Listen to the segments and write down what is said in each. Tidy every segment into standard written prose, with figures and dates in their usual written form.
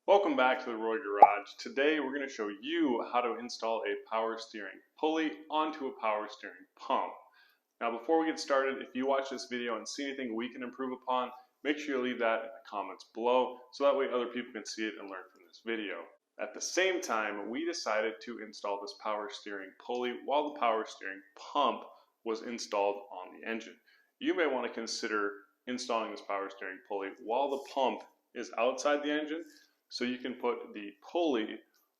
Welcome back to the Roy Garage. Today we're going to show you how to install a power steering pulley onto a power steering pump. Now before we get started, if you watch this video and see anything we can improve upon, make sure you leave that in the comments below so that way other people can see it and learn from this video. At the same time, we decided to install this power steering pulley while the power steering pump was installed on the engine. You may want to consider installing this power steering pulley while the pump is outside the engine, so you can put the pulley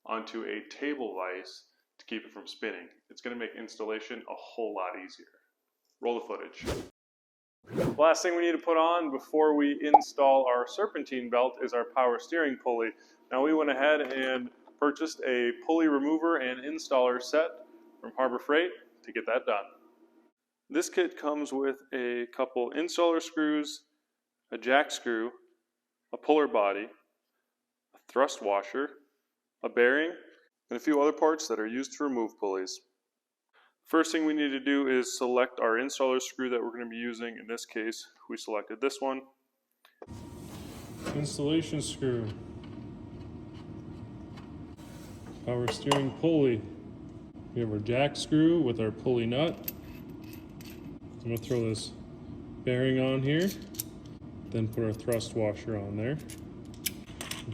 onto a table vise to keep it from spinning. It's going to make installation a whole lot easier. Roll the footage. The last thing we need to put on before we install our serpentine belt is our power steering pulley. Now we went ahead and purchased a pulley remover and installer set from Harbor Freight to get that done. This kit comes with a couple installer screws, a jack screw, a puller body, a thrust washer, a bearing, and a few other parts that are used to remove pulleys. First thing we need to do is select our installer screw that we're going to be using. In this case, we selected this one. Installation screw. Power steering pulley. We have our jack screw with our pulley nut. I'm going to throw this bearing on here, then put our thrust washer on there.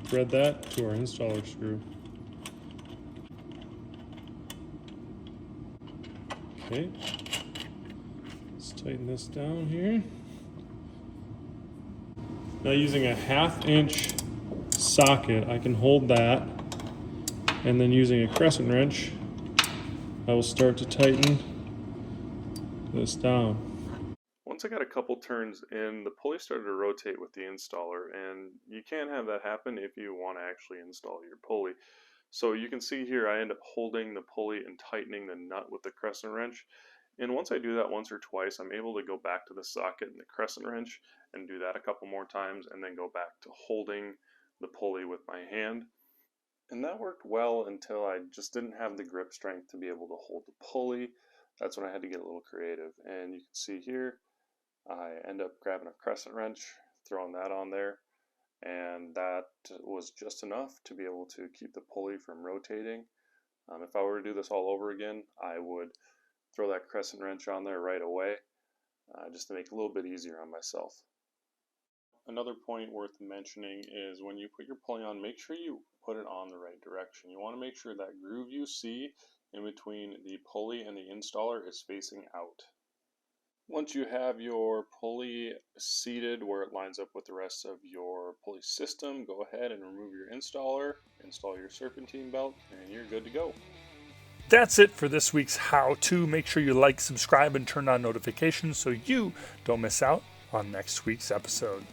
Thread that to our installer screw. Okay, let's tighten this down here. Now using a 1/2 inch socket, I can hold that, and then using a crescent wrench, I will start to tighten this down. Once I got a couple turns in, the pulley started to rotate with the installer, and you can't have that happen if you want to actually install your pulley. So you can see here I end up holding the pulley and tightening the nut with the crescent wrench. And once I do that once or twice, I'm able to go back to the socket and the crescent wrench and do that a couple more times, and then go back to holding the pulley with my hand. And that worked well until I just didn't have the grip strength to be able to hold the pulley. That's when I had to get a little creative. And you can see here, I end up grabbing a crescent wrench, throwing that on there, and that was just enough to be able to keep the pulley from rotating. If I were to do this all over again, I would throw that crescent wrench on there right away, just to make it a little bit easier on myself. Another point worth mentioning is when you put your pulley on, make sure you put it on the right direction. You want to make sure that groove you see in between the pulley and the installer is facing out. Once you have your pulley seated where it lines up with the rest of your pulley system, go ahead and remove your installer, install your serpentine belt, and you're good to go. That's it for this week's how-to. Make sure you like, subscribe, and turn on notifications so you don't miss out on next week's episode.